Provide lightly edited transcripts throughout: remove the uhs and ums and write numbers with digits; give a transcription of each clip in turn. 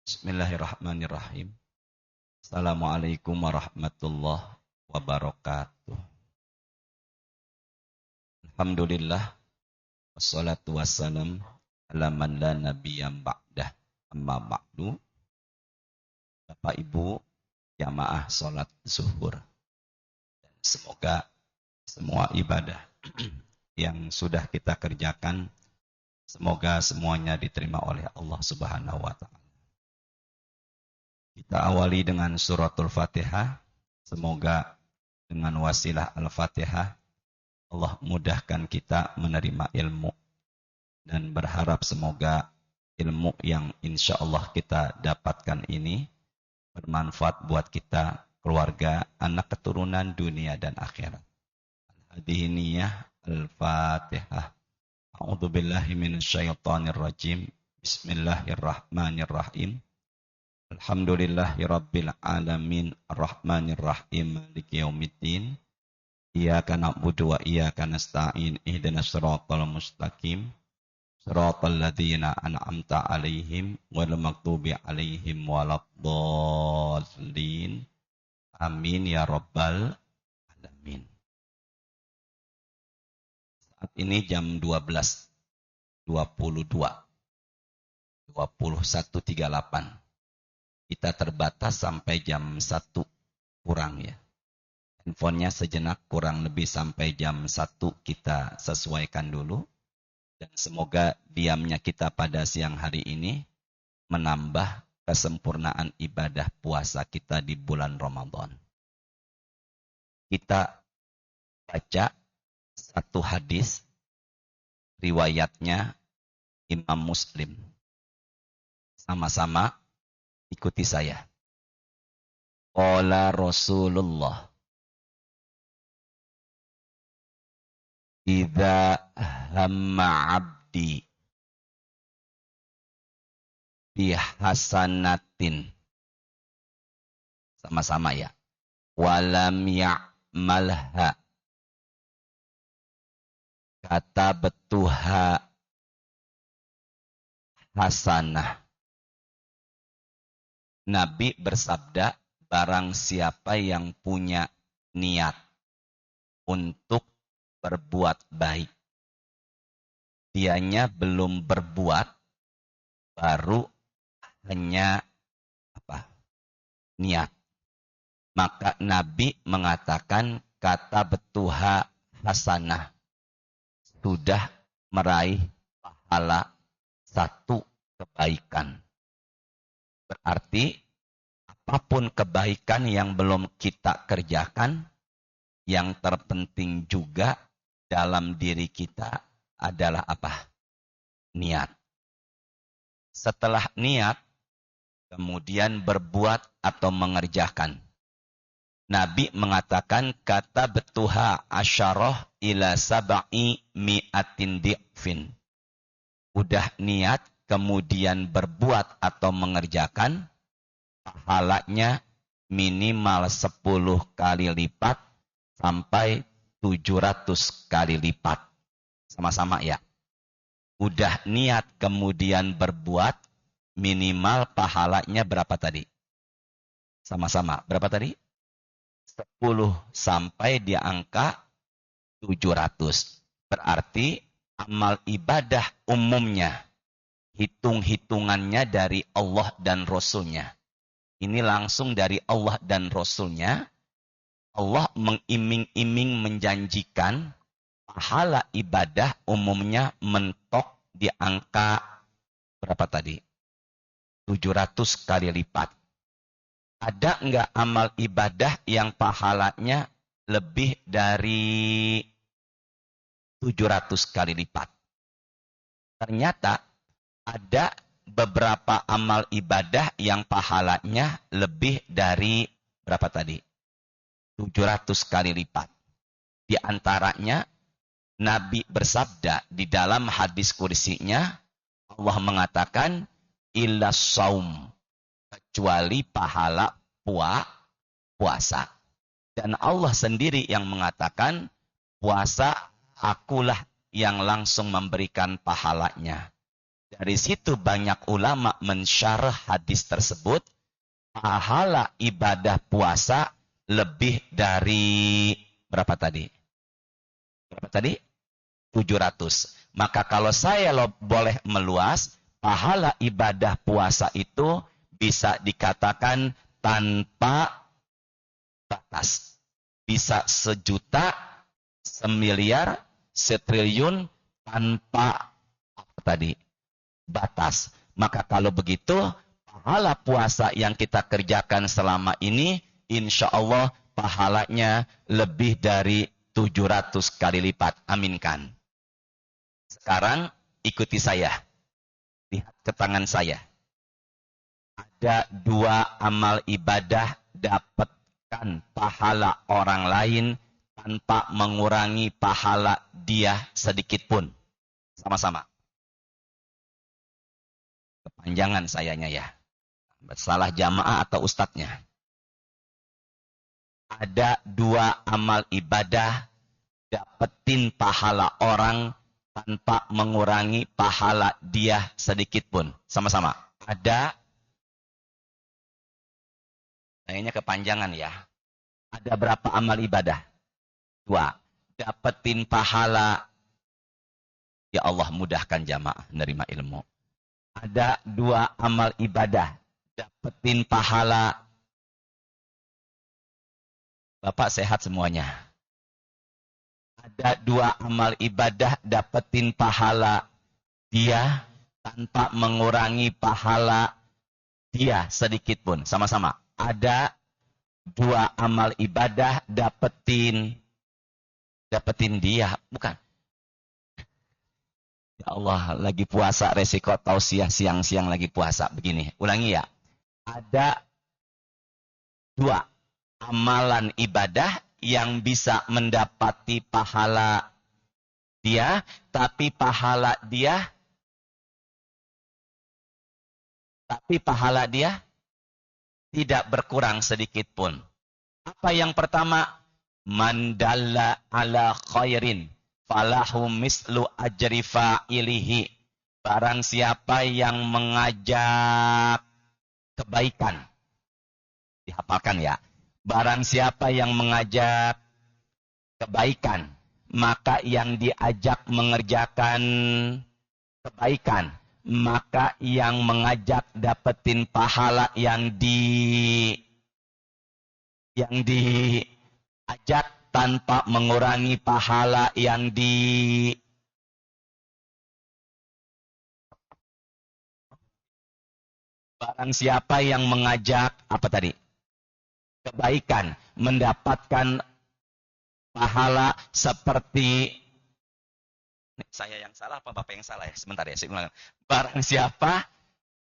Bismillahirrahmanirrahim. Assalamualaikum warahmatullahi wabarakatuh. Alhamdulillah. Wassalatu wassalam ala man la nabiyya ba'dah. Amma ba'du. Bapak Ibu, jamaah salat zuhur. Semoga semua ibadah yang sudah kita kerjakan, semoga semuanya diterima oleh Allah Subhanahu wa Ta'ala. Kita awali dengan suratul Fatihah. Semoga dengan wasilah Al-Fatihah Allah mudahkan kita menerima ilmu. Dan berharap semoga ilmu yang insya Allah kita dapatkan ini bermanfaat buat kita, keluarga, anak keturunan dunia dan akhirat. Al-Hadiniyah Al-Fatihah. A'udzubillahi minasyaitonirrajim. Bismillahirrahmanirrahim. Alhamdulillahirabbil alamin arrahmanir rahim maliki yaumiddin iyyaka na'budu wa iyyaka nasta'in ihdinas siratal mustaqim siratal ladzina an'amta 'alaihim ghairil maghdubi 'alaihim waladdallin amin ya rabbal alamin. Saat ini jam 12.22 21.38. Kita terbatas sampai jam 1 kurang ya. Handphonenya sejenak kurang lebih sampai jam 1 kita sesuaikan dulu. Dan semoga diamnya kita pada siang hari ini menambah kesempurnaan ibadah puasa kita di bulan Ramadan. Kita baca satu hadis riwayatnya Imam Muslim. Sama-sama ikuti saya. Qala Rasulullah, idza hamma 'abdi bi hasanatin. Sama-sama ya. Walam ya'malha kata betuha hasanah. Nabi bersabda, barang siapa yang punya niat untuk berbuat baik, dianya belum berbuat, baru hanya niat. Maka Nabi mengatakan kata betuha hasanah, sudah meraih pahala satu kebaikan. Berarti apapun kebaikan yang belum kita kerjakan, yang terpenting juga dalam diri kita adalah apa? Niat. Setelah niat, kemudian berbuat atau mengerjakan. Nabi mengatakan kata betuha asyarah ila sab'i mi'atin di'fin. Udah niat, kemudian berbuat atau mengerjakan, pahalanya minimal 10 kali lipat sampai 700 kali lipat. Sama-sama ya. Udah niat kemudian berbuat, minimal pahalanya berapa tadi? Sama-sama. Berapa tadi? 10 sampai di angka 700. Berarti amal ibadah umumnya, hitung-hitungannya dari Allah dan Rasulnya. Ini langsung dari Allah dan Rasulnya. Allah mengiming-iming menjanjikan pahala ibadah umumnya mentok di angka berapa tadi? 700 kali lipat. Ada enggak amal ibadah yang pahalanya lebih dari 700 kali lipat? Ternyata ada beberapa amal ibadah yang pahalanya lebih dari berapa tadi? 700 kali lipat. Di antaranya Nabi bersabda di dalam hadis kursinya, Allah mengatakan illa saum, kecuali pahala puasa. Dan Allah sendiri yang mengatakan puasa akulah yang langsung memberikan pahalanya. Dari situ banyak ulama mensyarah hadis tersebut, pahala ibadah puasa lebih dari berapa tadi? Berapa tadi? 700. Maka kalau saya boleh meluas, pahala ibadah puasa itu bisa dikatakan tanpa batas. Bisa 1.000.000, 1.000.000.000, 1.000.000.000 tanpa apa tadi? Batas. Maka kalau begitu, pahala puasa yang kita kerjakan selama ini, insya Allah pahalanya lebih dari 700 kali lipat. Aminkan. Sekarang ikuti saya. Lihat ke tangan saya. Ada 2 amal ibadah, dapatkan pahala orang lain tanpa mengurangi pahala dia sedikit pun. Sama-sama. Kepanjangan sayanya ya. Salah jamaah atau ustadznya. Ada 2 amal ibadah, dapetin pahala orang tanpa mengurangi pahala dia sedikit pun. Sama-sama. Ada, kayaknya kepanjangan ya. Ada berapa amal ibadah? 2. Dapetin pahala. Ya Allah, mudahkan jamaah menerima ilmu. Ada 2 amal ibadah, dapetin pahala. Bapak sehat semuanya. Ada 2 amal ibadah, dapetin pahala dia tanpa mengurangi pahala dia sedikit pun. Sama-sama. Ada 2 amal ibadah, dapetin dia. Bukan. Ya Allah, lagi puasa, resiko tausiah siang-siang lagi puasa. Begini, ulangi ya. Ada 2 amalan ibadah yang bisa mendapati pahala dia, tapi pahala dia tidak berkurang sedikit pun. Apa yang pertama? Man dalla ala khairin falahu mislu ajri fa'ilihi. Barang siapa yang mengajak kebaikan. Dihafalkan ya. Barang siapa yang mengajak kebaikan, maka yang diajak mengerjakan kebaikan, maka yang mengajak dapetin pahala yang diajak tanpa mengurangi pahala yang barang siapa yang mengajak apa tadi? Kebaikan, mendapatkan pahala seperti saya yang salah apa Bapak yang salah ya? Sebentar ya, saya ulang. Barang siapa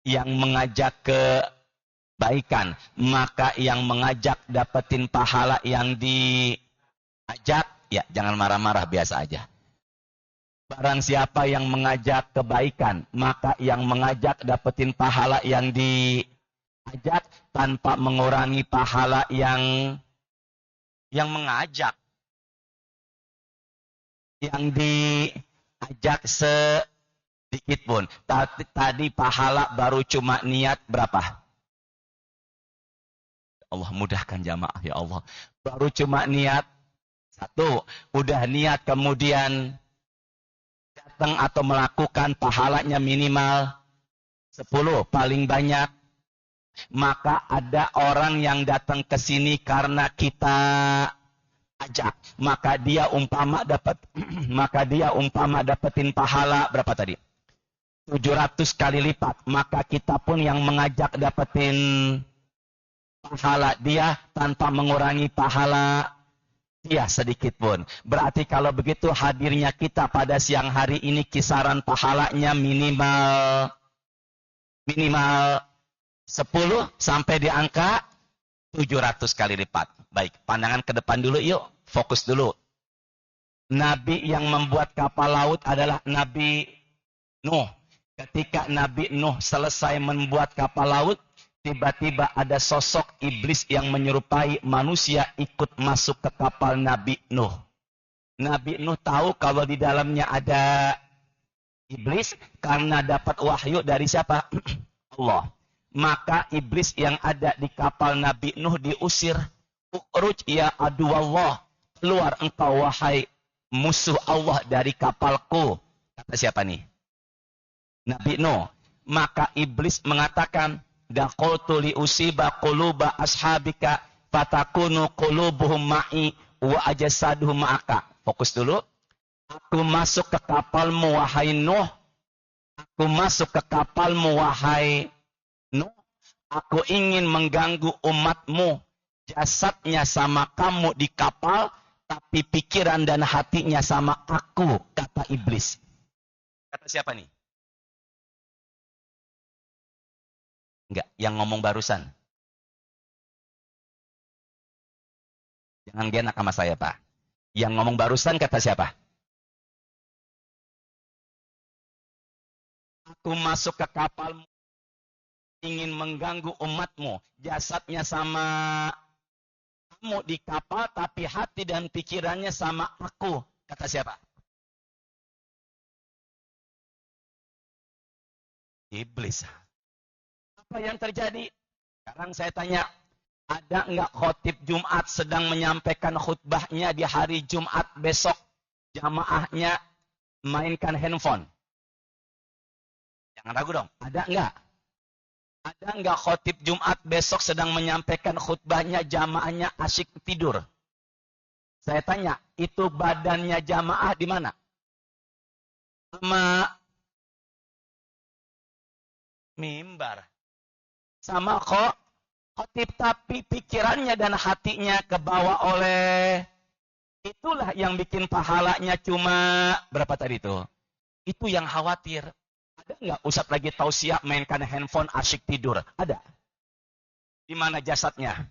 yang mengajak kebaikan, maka yang mengajak dapetin pahala yang diajak, ya jangan marah-marah, biasa aja. Barang siapa yang mengajak kebaikan, maka yang mengajak dapetin pahala yang diajak tanpa mengurangi pahala yang mengajak. Yang diajak sedikit pun. Tadi pahala baru cuma niat berapa? Allah mudahkan jamaah ya Allah. Baru cuma niat 1. Udah niat kemudian datang atau melakukan, pahalanya minimal 10 paling banyak. Maka ada orang yang datang ke sini karena kita ajak, maka dia umpama dapetin pahala berapa tadi? 700 kali lipat. Maka kita pun yang mengajak dapetin pahala dia tanpa mengurangi pahala dia sedikit pun. Berarti kalau begitu hadirnya kita pada siang hari ini kisaran pahalanya minimal 10 sampai di angka 700 kali lipat. Baik, pandangan ke depan dulu yuk. Fokus dulu. Nabi yang membuat kapal laut adalah Nabi Nuh. Ketika Nabi Nuh selesai membuat kapal laut, tiba-tiba ada sosok iblis yang menyerupai manusia ikut masuk ke kapal Nabi Nuh. Nabi Nuh tahu kalau di dalamnya ada Iblis karena dapat wahyu dari siapa? Allah. Maka iblis yang ada di kapal Nabi Nuh diusir. Ukhruj ya aduwallah. Keluar engkau wahai musuh Allah dari kapalku. Kata siapa nih? Nabi Nuh. Maka iblis mengatakan, daqultu li usiba quluba ashabika fatakunu qulubuhum ma'i wa ajasaduhum ma'aka. Fokus dulu. Aku masuk ke kapalmu wahai Nuh. Aku masuk ke kapalmu wahai Nuh. Aku ingin mengganggu umatmu. Jasadnya sama kamu di kapal, tapi pikiran dan hatinya sama aku, kata iblis. Kata siapa nih? Enggak, yang ngomong barusan. Jangan genak sama saya, Pak. Yang ngomong barusan kata siapa? Aku masuk ke kapalmu, ingin mengganggu umatmu. Jasadnya sama kamu di kapal, tapi hati dan pikirannya sama aku. Kata siapa? Iblis. Apa yang terjadi? Sekarang saya tanya, ada nggak khotib Jumat sedang menyampaikan khutbahnya di hari Jumat besok, jamaahnya mainkan handphone? Jangan ragu dong, ada nggak? Ada nggak khotib Jumat besok sedang menyampaikan khutbahnya, jamaahnya asyik tidur? Saya tanya, itu badannya jamaah di mana? Sama mimbar. Sama khotib, tapi pikirannya dan hatinya kebawa oleh, itulah yang bikin pahalanya cuma berapa tadi itu? Itu yang khawatir. Ada nggak Ustadz lagi tausiah mainkan handphone asyik tidur? Ada. Di mana jasadnya?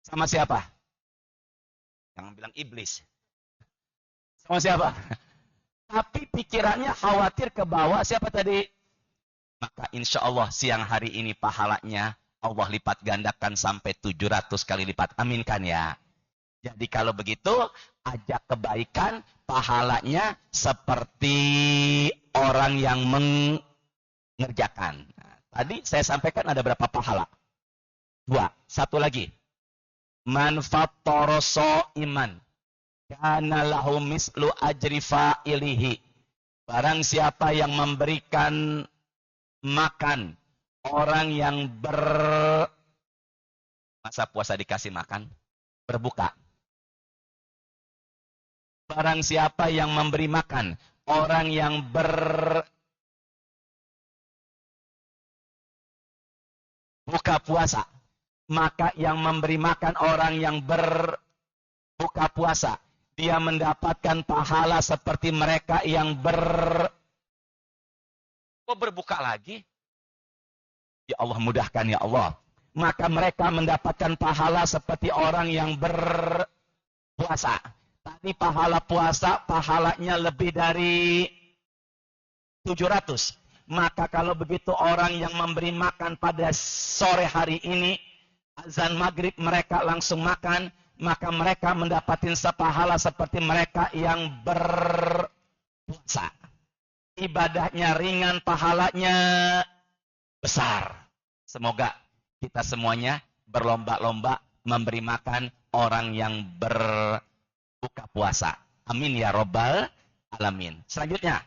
Sama siapa? Jangan bilang iblis. Sama siapa? Tapi pikirannya khawatir ke bawah siapa tadi? Maka insya Allah siang hari ini pahalanya Allah lipat gandakan sampai 700 kali lipat. Aminkan ya. Jadi kalau begitu, ajak kebaikan, pahalanya seperti orang yang mengerjakan. Nah, tadi saya sampaikan ada berapa pahala? 2. Satu lagi. Man fattoroso iman. Kana lahu mislu ajri fa'ilihi. Barang siapa yang memberikan makan orang yang masa puasa dikasih makan? Berbuka. Barang siapa yang memberi makan orang yang berbuka puasa, maka yang memberi makan orang yang berbuka puasa, dia mendapatkan pahala seperti mereka yang berbuka lagi. Ya Allah, mudahkan ya Allah. Maka mereka mendapatkan pahala seperti orang yang berpuasa. Tadi pahala puasa, pahalanya lebih dari 700. Maka kalau begitu orang yang memberi makan pada sore hari ini, azan maghrib mereka langsung makan, maka mereka mendapatkan sepahala seperti mereka yang berpuasa. Ibadahnya ringan, pahalanya besar. Semoga kita semuanya berlomba-lomba memberi makan orang yang berbuka puasa. Amin ya robbal alamin. Selanjutnya,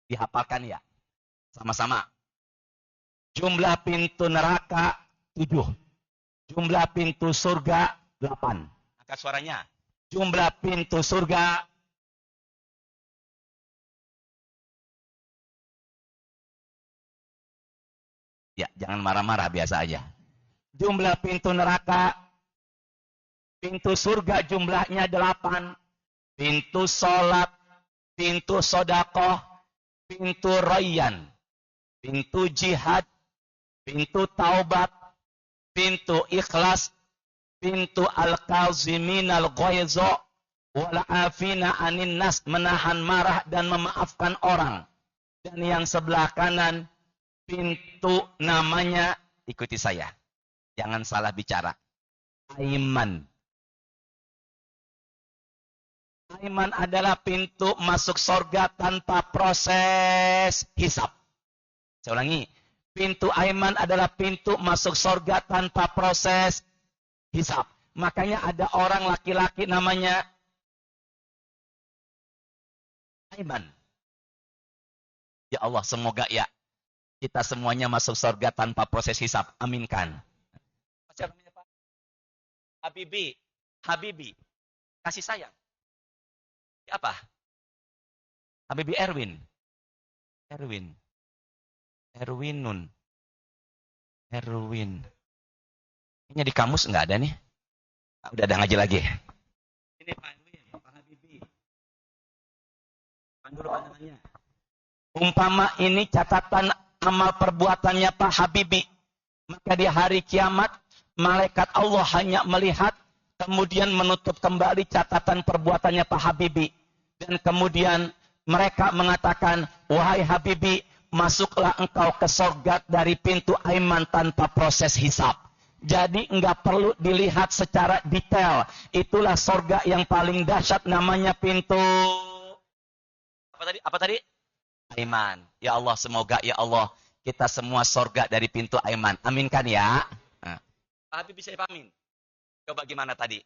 dihafalkan ya. Sama-sama. Jumlah pintu neraka 7. Jumlah pintu surga 8. Angkat suaranya. Jumlah pintu surga ya, jangan marah-marah, biasa aja. Jumlah pintu neraka, pintu surga jumlahnya 8. Pintu sholat, pintu sodakoh, pintu rayyan, pintu jihad, pintu taubat, pintu ikhlas, pintu al-kaziminal ghaiza wal afina anin nas, menahan marah dan memaafkan orang. Dan yang sebelah kanan pintu namanya, ikuti saya, jangan salah bicara, Aiman. Aiman adalah pintu masuk surga tanpa proses hisab. Saya ulangi. Pintu Aiman adalah pintu masuk surga tanpa proses hisab. Makanya ada orang laki-laki namanya Aiman. Ya Allah, semoga ya kita semuanya masuk surga tanpa proses hisab. Aminkan. Siapa namanya Pak? Habibi. Habibi. Kasih sayang. Apa? Habibi Erwin. Erwin. Erwinun. Erwin. Ini di kamus nggak ada nih. Udah ada ngaji lagi. Ini Pak Erwin, Pak Habibi. Dulu pandangannya. Umpama ini catatan amal perbuatannya Pak Habibi. Maka di hari kiamat, malaikat Allah hanya melihat, kemudian menutup kembali catatan perbuatannya Pak Habibi. Dan kemudian mereka mengatakan, wahai Habibi, masuklah engkau ke surga dari pintu Aiman tanpa proses hisab. Jadi enggak perlu dilihat secara detail. Itulah surga yang paling dahsyat, namanya pintu apa tadi? Aiman. Ya Allah, semoga ya Allah kita semua surga dari pintu Aiman. Aminkan ya. Nah, Pak Habib bisa amin. Coba gimana tadi?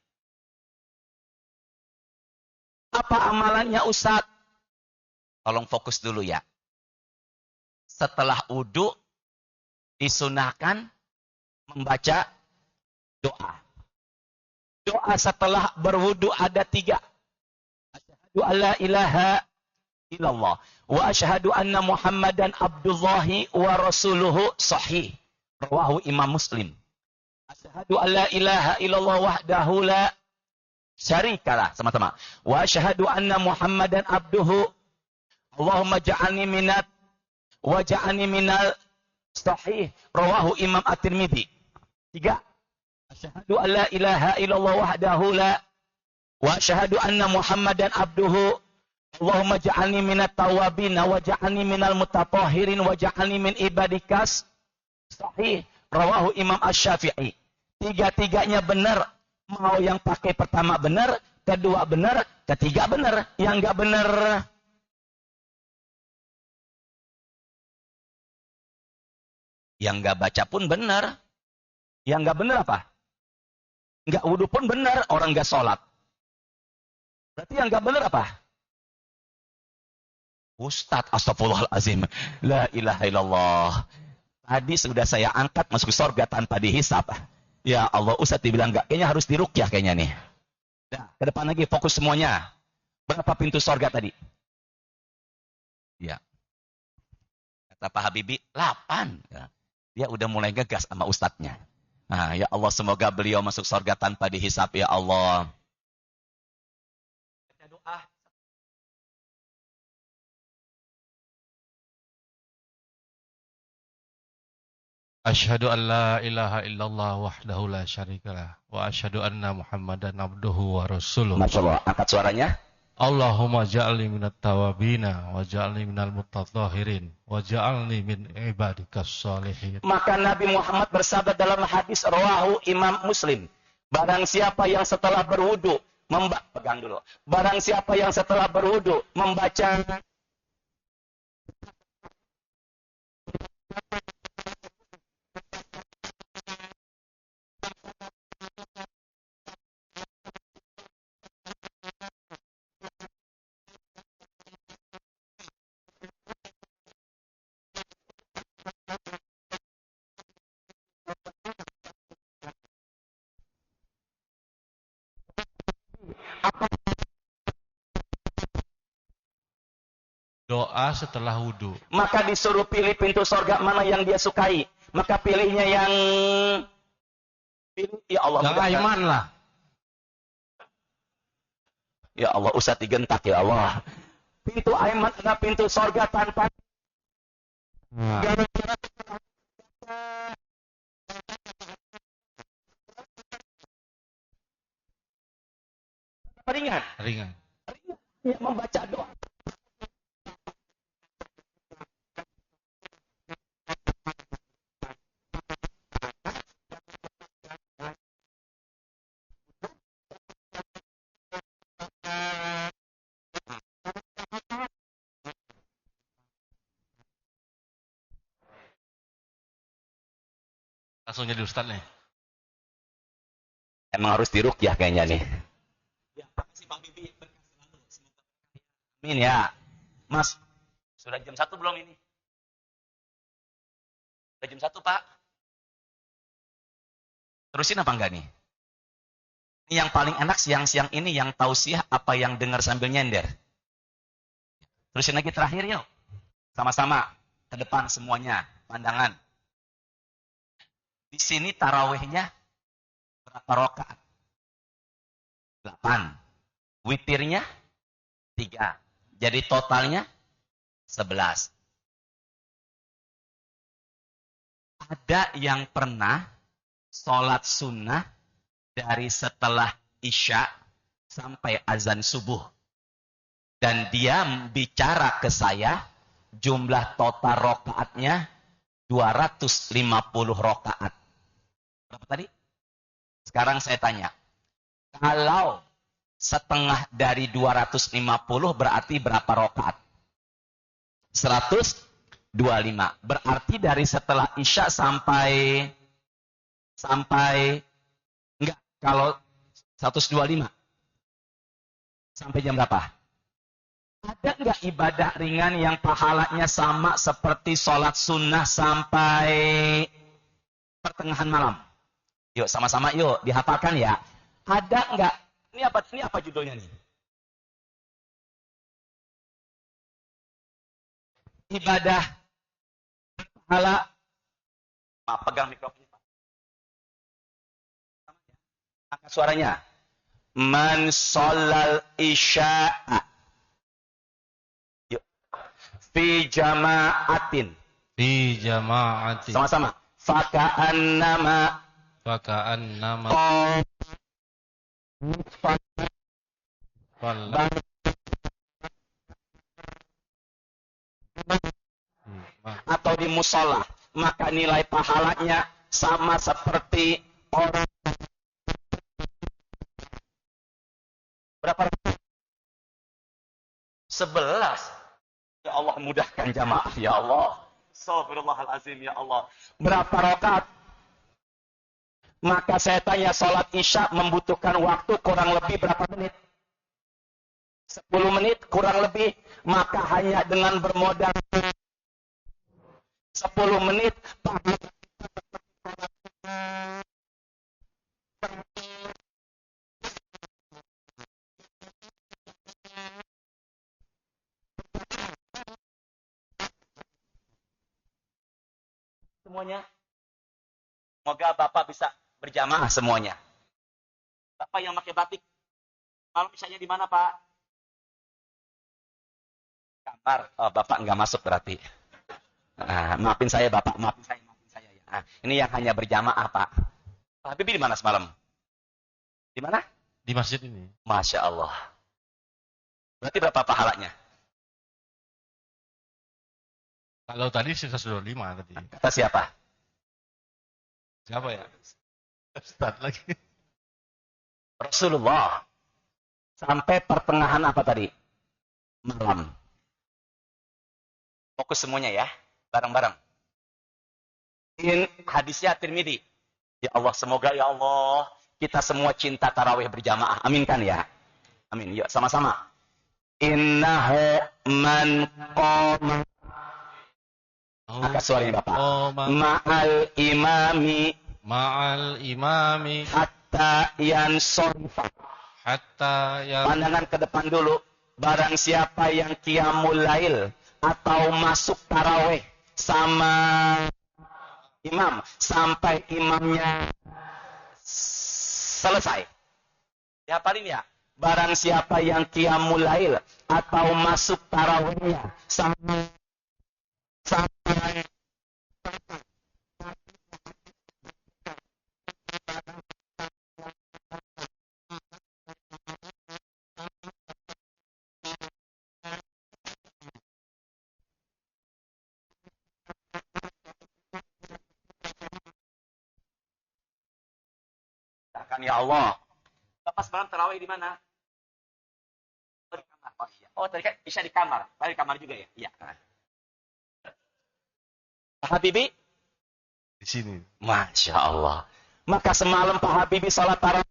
Apa amalannya Ustadz? Tolong fokus dulu ya. Setelah wudu disunahkan membaca doa. Doa setelah berwudu ada 3. Asyhadu alla ilaha illallah wa asyhadu anna Muhammadan abdullahi wa rasuluhu sahih. Rawahu Imam Muslim. Asyhadu alla ilaha illallah wahdahu la syarikalah, sama-sama. Wa asyhadu anna Muhammadan abduhu. Allahumma ja'alni minat wa ja'alni minal sahih. Rawahu Imam At-Tirmidzi. 3. Asyhadu alla ilaha illallah wahdahu la wa asyhadu anna Muhammadan abduhu. Allahumma ja'alni minat tawabin wa ja'alni minal mutatahhirin wa ja'alni min ibadikas sahih. Rawahu Imam Asy-Syafi'i. 3-tiganya benar. Mau yang pakai pertama benar, kedua benar, ketiga benar. Yang enggak benar, yang enggak baca pun benar. Yang enggak benar apa? Enggak wudu pun benar, orang enggak sholat. Berarti yang enggak benar apa? Ustadz, astagfirullahalazim. La ilaha illallah. Tadi sudah saya angkat masuk surga tanpa dihisap. Ya Allah, Ustadz dibilang enggak. Kayaknya harus diruqyah kayaknya nih. Nah, ke depan lagi fokus semuanya. Berapa pintu surga tadi? Ya. Kata Pak Habibi, 8. Ya. Dia udah mulai ngegas sama ustadznya. Nah, ya Allah, semoga beliau masuk surga tanpa dihisap, ya Allah. Baca doa. Asyhadu an la ilaha illallah wahdahu la syarikalah wa asyhadu anna Muhammadan abduhu wa rasuluh. Masya Allah, angkat suaranya. Allahumma ja'alni minat tawabina wa ja'alni minal mutatahhirin wa ja'alni min ibadikas sholihin. Maka Nabi Muhammad bersabda dalam hadis rawahu Imam Muslim, barang siapa yang setelah berwudu pegang dulu. Barang siapa yang setelah berwudu membaca Doa setelah wudu. maka disuruh pilih pintu surga mana yang dia sukai. Maka pilihnya yang pilih, ya Allah. Yang Aiman lah. Ya Allah, Ustaz digentak ya Allah. Pintu Aiman adalah pintu surga tanpa gara-gara ringan. Ringan. Ya, membaca doa. Langsung jadi ustaz nih. Emang harus diruqyah kayaknya nih. Ya, makasih Pak Bibi. Amin ya. Mas, sudah jam 1 belum ini? Sudah jam 1, Pak. Terusin apa enggak nih? Ini yang paling enak siang-siang ini yang tausiah apa yang dengar sambil nyender? Terusin lagi terakhir yuk. Sama-sama ke depan semuanya, pandangan. Di sini tarawihnya berapa rakaat? 8. Witirnya 3. Jadi totalnya 11. Ada yang pernah sholat sunnah dari setelah Isya sampai azan subuh. Dan dia bicara ke saya, jumlah total rokaatnya 250 rokaat. Berapa tadi? Sekarang saya tanya. Kalau setengah dari 250 berarti berapa rokaat? 125. Berarti dari setelah Isya sampai enggak, kalau 125 sampai jam berapa? Ada enggak ibadah ringan yang pahalanya sama seperti sholat sunnah sampai pertengahan malam? Yuk sama-sama yuk dihafalkan ya. Ada enggak? Ini apa judulnya nih? Ibadah pahala. Pegang mikrofonnya Pak. Angkat suaranya. Man sholal isya'a. Yuk. Fi jama'atin. Fi jama'ati. Sama-sama. Faka'annama. Faka'annama. Atau di musola, maka nilai pahalanya sama seperti orang. Berapa? 11. Ya Allah, mudahkan jamaah ya Allah. Astagfirullahalazim ya Allah. Berapa rakaat? Maka saya tanya, sholat Isya membutuhkan waktu kurang lebih berapa menit? 10 menit kurang lebih. Maka hanya dengan bermodal 10 menit semuanya. Semoga Bapak bisa berjamaah semuanya. Bapak yang pakai batik, malam Isyanya di mana Pak? Kamar. Oh, Bapak nggak masuk berarti. Maafin saya Bapak, maafin saya ya. Ini yang hanya berjamaah Pak. Pak Habibie di mana semalam? Di mana? Di masjid ini. Masya Allah. Berarti berapa pahalanya? Kalau tadi 125 tadi. Kata siapa? Siapa ya? Ustaz lagi. Rasulullah. Sampai pertengahan apa tadi? Malam. Fokus semuanya ya. Bareng-bareng. Ini hadisnya Tirmidzi. Ya Allah, semoga ya Allah kita semua cinta tarawih berjamaah. Aminkan ya. Amin. Yuk sama-sama. Innahu man qama. Angkat suaranya Bapak. Ma'al imami. Ma'al imami. Hatta yansorifa. Hatta yan. Pandangan ke depan dulu. Barang siapa yang qiyamul lail atau masuk tarawih sama imam sampai imamnya selesai. Ya paling ya. Barang siapa yang qiyamul lail atau masuk tarawihnya sampai akan ya Allah. Bapak semalam tarawih di mana? Oh, di kamar. Oh iya. Oh, tadi kan bisa di kamar. Tadi di kamar juga ya? Iya. Pak Habibie? Di sini. Masya Allah. Maka semalam Pak Habibie sholat tarawih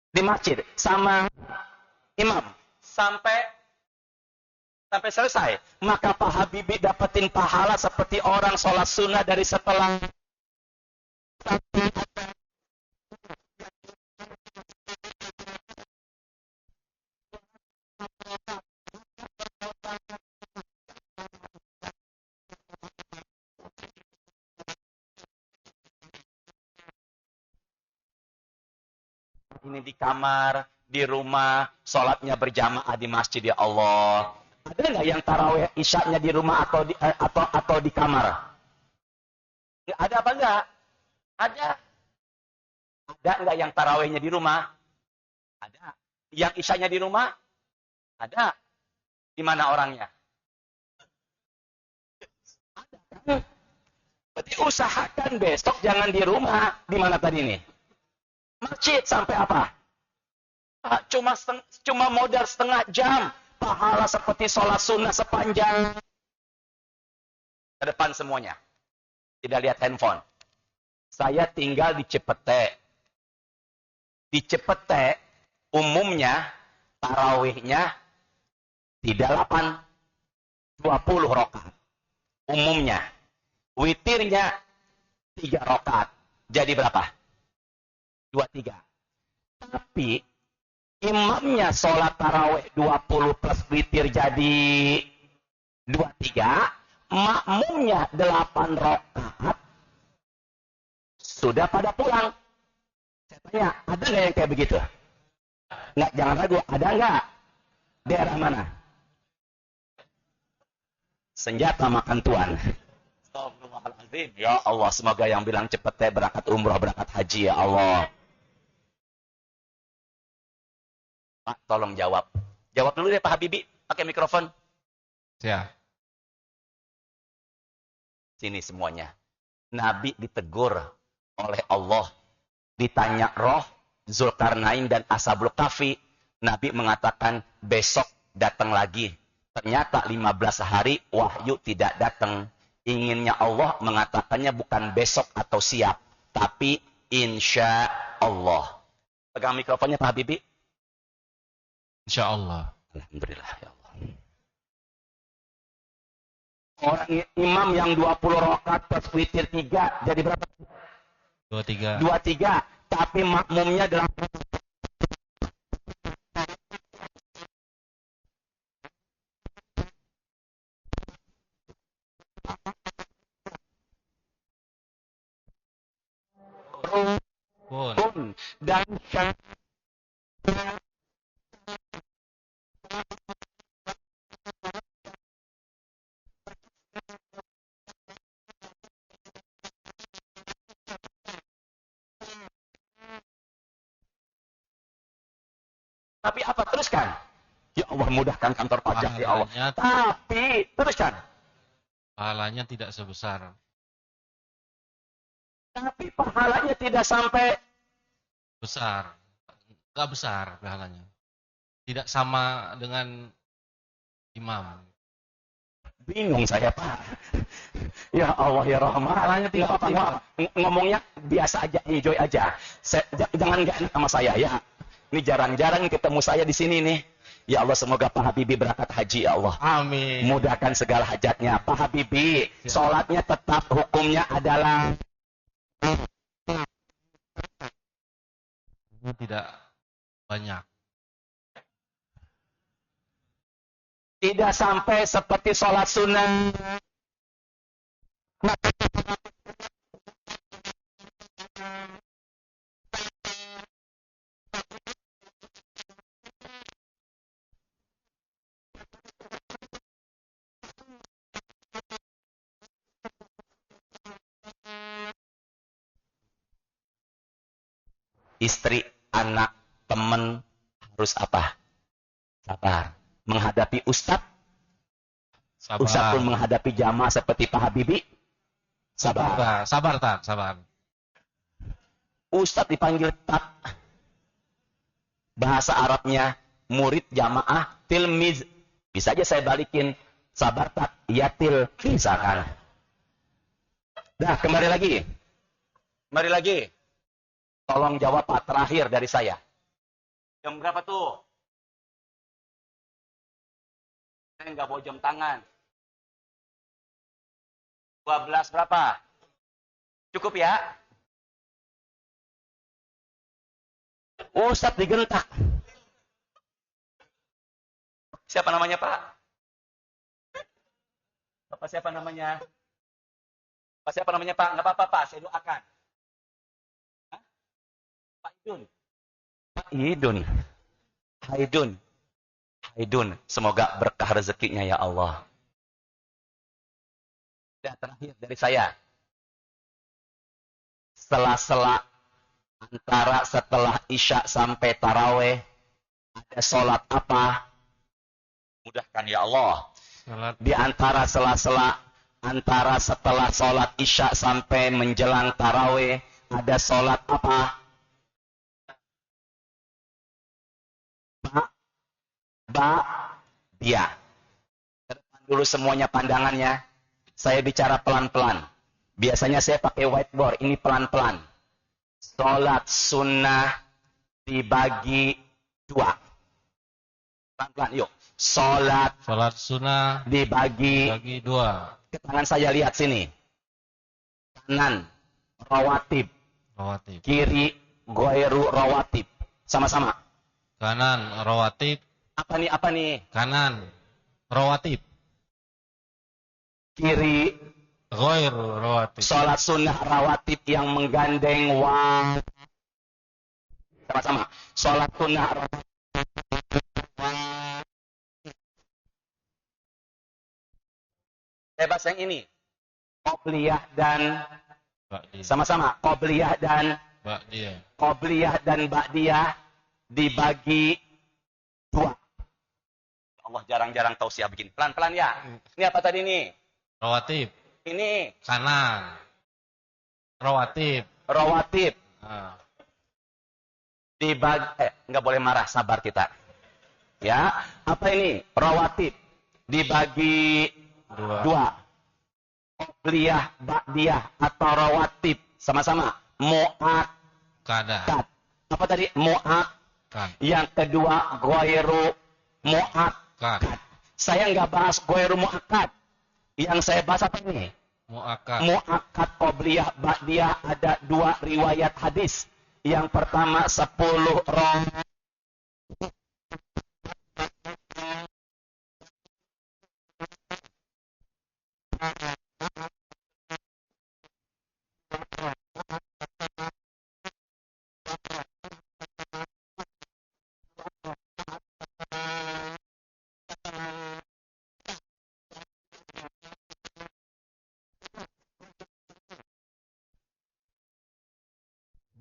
di masjid sama imam sampai selesai. Maka Pak Habibie dapetin pahala seperti orang sholat sunnah dari setelah ini di kamar, di rumah, sholatnya berjamaah di masjid, ya Allah. Ada nggak yang tarawih isyaknya di rumah atau di kamar? Ada apa enggak? Ada. Ada nggak yang tarawihnya di rumah? Ada. Yang isyaknya di rumah? Ada. Di mana orangnya? Ada kan? Berarti usahakan besok jangan di rumah. Di mana tadi nih? Masjid sampai apa? Cuma modal setengah jam. Pahala seperti sholat sunnah sepanjang. Ke depan semuanya. Tidak lihat handphone. Saya tinggal di Cipete. Di Cipete, umumnya, tarawihnya, tidak 8, 20 rakaat. Umumnya. Witirnya, 3 rakaat. Jadi berapa? 23. Tapi, imamnya sholat tarawih 20 plus witir jadi 23. Makmumnya 8 rakaat. Sudah pada pulang. Saya tanya, ada nggak yang kayak begitu? Nggak, jangan ragu. Ada nggak? Daerah mana? Senjata makan tuan. Astagfirullahaladzim. Ya Allah, semoga yang bilang cepet teh berangkat umroh, berangkat haji, ya Allah. Pak, tolong jawab. Jawab dulu deh Pak Habibie, pakai mikrofon. Ya. Sini semuanya. Nabi ditegur oleh Allah. Ditanya roh, Zulkarnain dan Ashabul Kahfi. Nabi mengatakan besok datang lagi. Ternyata 15 hari wahyu tidak datang. Inginnya Allah mengatakannya bukan besok atau siap. Tapi insya Allah. Pegang mikrofonnya Pak Habibie. Insya Allah. Alhamdulillah ya Allah. Orang imam yang 20 rakaat plus witir 3 jadi berapa? 23. 23. Tapi makmumnya 8. Pun. Dan tapi apa? Teruskan. Ya Allah, mudahkan kantor pajak ya Allah. Tapi teruskan. Pahalanya tidak sebesar. Tapi pahalanya tidak sampai Besar. Enggak besar pahalanya. Tidak sama dengan imam. bingung saya Pak. Ya Allah ya Rahman. Pahalanya tidak apa ngomongnya biasa aja, enjoy aja. Jangan nggak enak sama saya ya. Ini jarang-jarang ketemu saya di sini nih. Ya Allah, semoga Pak Habibie berangkat haji ya Allah. Amin. Mudahkan segala hajatnya. Pak Habibie, sholatnya tetap hukumnya adalah Tidak banyak. tidak sampai seperti sholat sunnah. Istri, anak, teman harus apa? Sabar. Menghadapi ustadz, Sabar. ustadz pun menghadapi jamaah seperti Pak Habibie. Sabar. Sabar, tak, sabar. Ustadz dipanggil tak. Bahasa Arabnya murid jamaah tilmiz. Bisa aja saya balikin. Sabar tak, ya til. Misalkan. Nah, kembali lagi. Kembali lagi. Tolong jawab Pak terakhir dari saya. Jam berapa tuh? Saya nggak bawa jam tangan. 12 berapa? Cukup ya? Ustadz digentak. Siapa namanya Pak? Bapak siapa namanya? Pak siapa namanya Pak? Nggak apa-apa Pak, saya doakan. Hah? Pak Idun. Pak Idun. Haidun. Haidun. Semoga berkah rezekinya ya Allah. Dan terakhir dari saya. Sela-sela antara setelah Isya sampai Taraweh ada sholat apa? Mudahkan ya Allah. Salat Di antara sela-sela antara setelah sholat Isya sampai menjelang Taraweh ada sholat apa? Dia. Depan dulu semuanya pandangannya. Saya bicara pelan-pelan. Biasanya saya pakai whiteboard. Ini pelan-pelan. Sholat sunnah dibagi dua. Pelan-pelan yuk. Sholat sunnah dibagi bagi dua. ke tangan saya lihat sini. Kanan rawatib. Rawatib. Kiri goiru rawatib. Sama-sama. Kanan rawatib. Apa nih? Apa nih? Kanan rawatib. Kiri Ghair rawatib. sholat sunnah rawatib yang menggandeng sama-sama. Sholat sunnah rawatib. Bebas yang ini. Qobliyah dan Ba'diyah. sama-sama. Qobliyah dan Ba'diyah. Qobliyah dan Ba'diyah dibagi dua. Allah jarang-jarang tausiah begini. Pelan-pelan ya. Ini apa tadi nih? Rawatib. Ini Kanan. Rawatib. rawatib. Nah. Dibagi, nggak boleh marah, sabar kita. Ya, apa ini? Rawatib dibagi dua. Qobliyah, Ba'diyah atau rawatib sama-sama. Mu'akkad. Kada. Apa tadi? Mu'akkad. Kan. Yang kedua, ghairu mu'akkad. Kan. Saya nggak bahas ghairu mu'akkad. Yang saya bahas apa ini? Mu'akkad. Mu'akkad, Qobliyah, Ba'diyah ada dua riwayat hadis. Yang pertama 10 rakaat.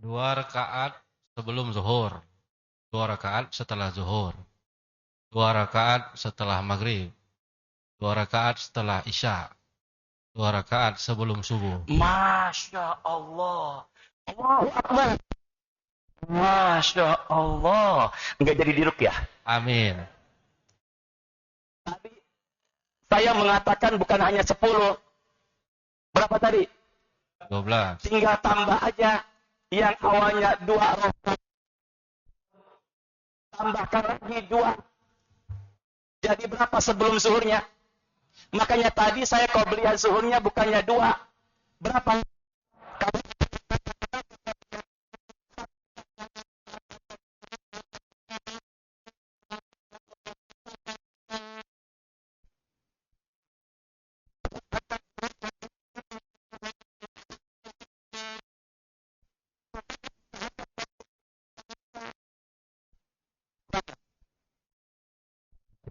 Dua rakaat sebelum zuhur. Dua rakaat setelah zuhur. Dua rakaat setelah maghrib. Dua rakaat setelah isya. Dua rakaat sebelum subuh. Masya Allah. Allahu Akbar. Masya Allah. Enggak jadi diruk ya? Amin. Tadi saya mengatakan bukan hanya 10. Berapa tadi? 12. Tinggal tambah aja. Yang awalnya 2 rakaat. Tambahkan lagi 2. Jadi berapa sebelum zuhurnya? Makanya tadi saya qobliyah zuhurnya bukannya 2. Berapa?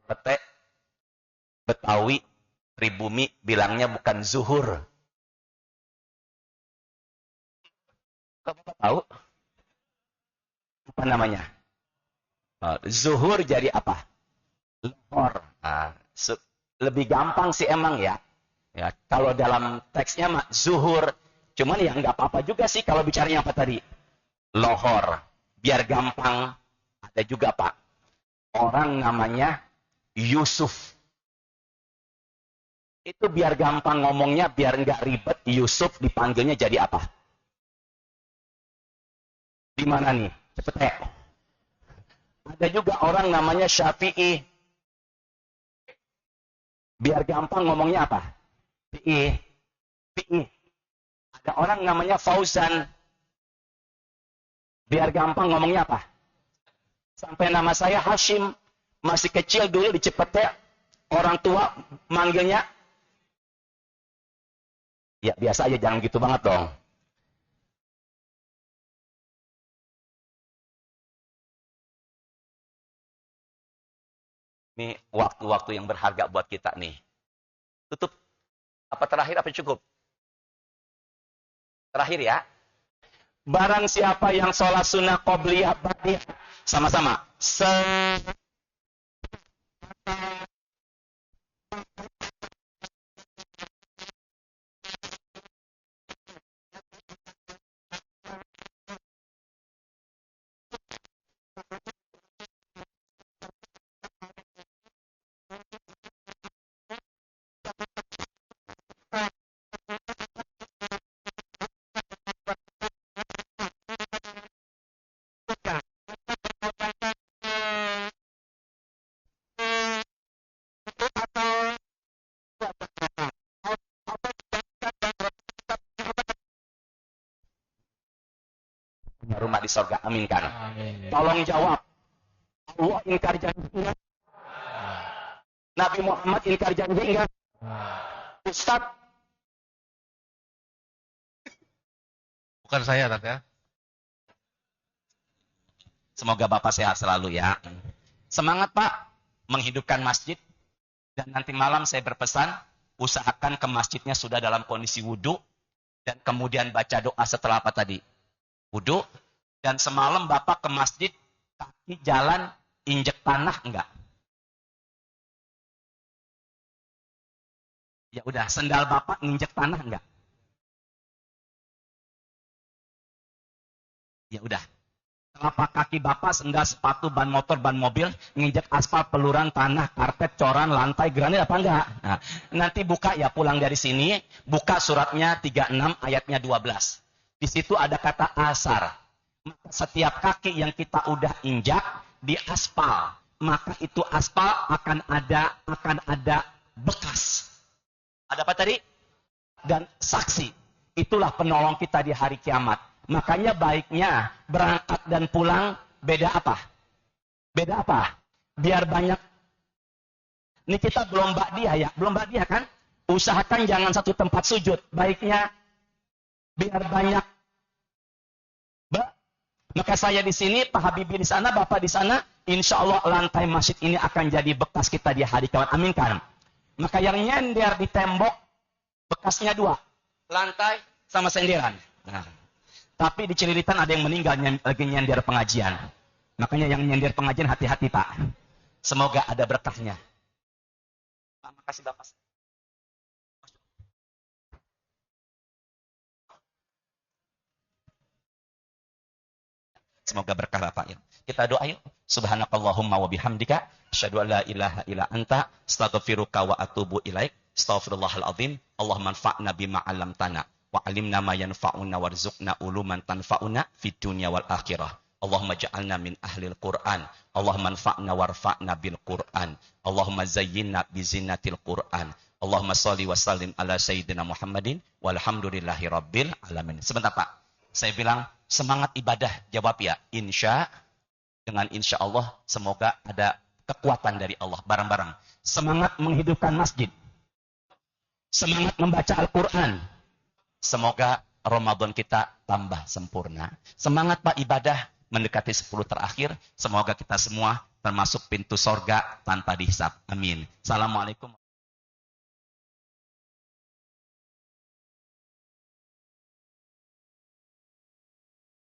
Petek Betawi pribumi bilangnya bukan zuhur. Kamu tahu? Apa namanya? Zuhur jadi apa? Lohor. Lebih gampang sih emang ya. Ya, kalau dalam teksnya mah zuhur. Cuman ya nggak apa-apa juga sih kalau bicaranya apa tadi? Lohor. Biar gampang. Ada juga Pak. Orang namanya Yusuf. Itu biar gampang ngomongnya, biar nggak ribet, Yusuf dipanggilnya jadi apa? Di mana nih? Cepet ya. Ada juga orang namanya Syafi'i. Biar gampang ngomongnya apa? Fi'i. Fi'i. Ada orang namanya Fauzan. Biar gampang ngomongnya apa? Sampai nama saya Hashim. Masih kecil dulu di Cipete. Orang tua manggilnya. Ya biasa aja, jangan gitu banget dong. Ini waktu-waktu yang berharga buat kita nih. Tutup. Apa terakhir, apa cukup? Terakhir ya. Barang siapa yang sholat sunnah qobliyah ba'diyah. Sama-sama. Rumah di sorga, aminkan. Amin. Tolong jawab. Allah ingkar janji enggak? Nabi Muhammad ingkar janji enggak? Ustaz, Bukan saya, Tat ya. semoga Bapak sehat selalu ya. Semangat Pak, menghidupkan masjid. Dan nanti malam saya berpesan, usahakan ke masjidnya sudah dalam kondisi wudhu. Dan kemudian baca doa setelah apa tadi? Wudhu. Dan semalam Bapak ke masjid, kaki jalan, injek tanah, enggak? Ya udah, sendal Bapak nginjek tanah, enggak? Ya udah. Telapak kaki Bapak, sendal, sepatu, ban motor, ban mobil, nginjek aspal, peluran, tanah, karpet, coran, lantai, granit apa enggak? Nah, nanti buka ya pulang dari sini, buka suratnya 36 ayatnya 12. Di situ ada kata asar. Maka setiap kaki yang kita udah injak di aspal, maka itu aspal akan ada bekas. Ada apa tadi? Dan saksi. Itulah penolong kita di hari kiamat. Makanya baiknya berangkat dan pulang beda apa? Beda apa? Biar banyak. Ini kita belum ba'diyah ya, belum ba'diyah kan? Usahakan jangan satu tempat sujud. Baiknya biar banyak. Maka saya di sini, Pak Habibie di sana, Bapak di sana, insya Allah lantai masjid ini akan jadi bekas kita di hari kiamat. Amin kan? Maka yang nyender di tembok, bekasnya 2. Lantai sama senderan. Nah. Tapi di Cililitan ada yang meninggal lagi nyender pengajian. Makanya yang nyender pengajian hati-hati Pak. Semoga ada berkahnya. Pak, makasih Bapak. Semoga berkah Bapak ya. Kita doa yuk. Subhanakallahumma wa bihamdika asyhadu an la ilaha illa anta astaghfiruka wa atubu ilaik. Astaghfirullahal azim. Allahumma anfa'na bima 'allamtana wa 'allimna ma yanfa'una warzuqna uluman tanfa'una fid dunya wal akhirah. Allahumma ja'alna min ahlil Qur'an. Allahumma anfa'na warfa'na bil Qur'an. Allahumma zayyinna bi zinatil Qur'an. Allahumma shalli wa sallim ala sayyidina Muhammadin walhamdulillahi rabbil alamin. Sebentar Pak. Saya bilang semangat ibadah, jawab ya, insya. Dengan insya Allah, semoga ada kekuatan dari Allah, bareng-bareng. Semangat menghidupkan masjid. Semangat membaca Al-Quran. Semoga Ramadan kita tambah sempurna. Semangat Pak ibadah, mendekati 10 terakhir. Semoga kita semua termasuk pintu sorga tanpa dihisap. Amin. Assalamualaikum.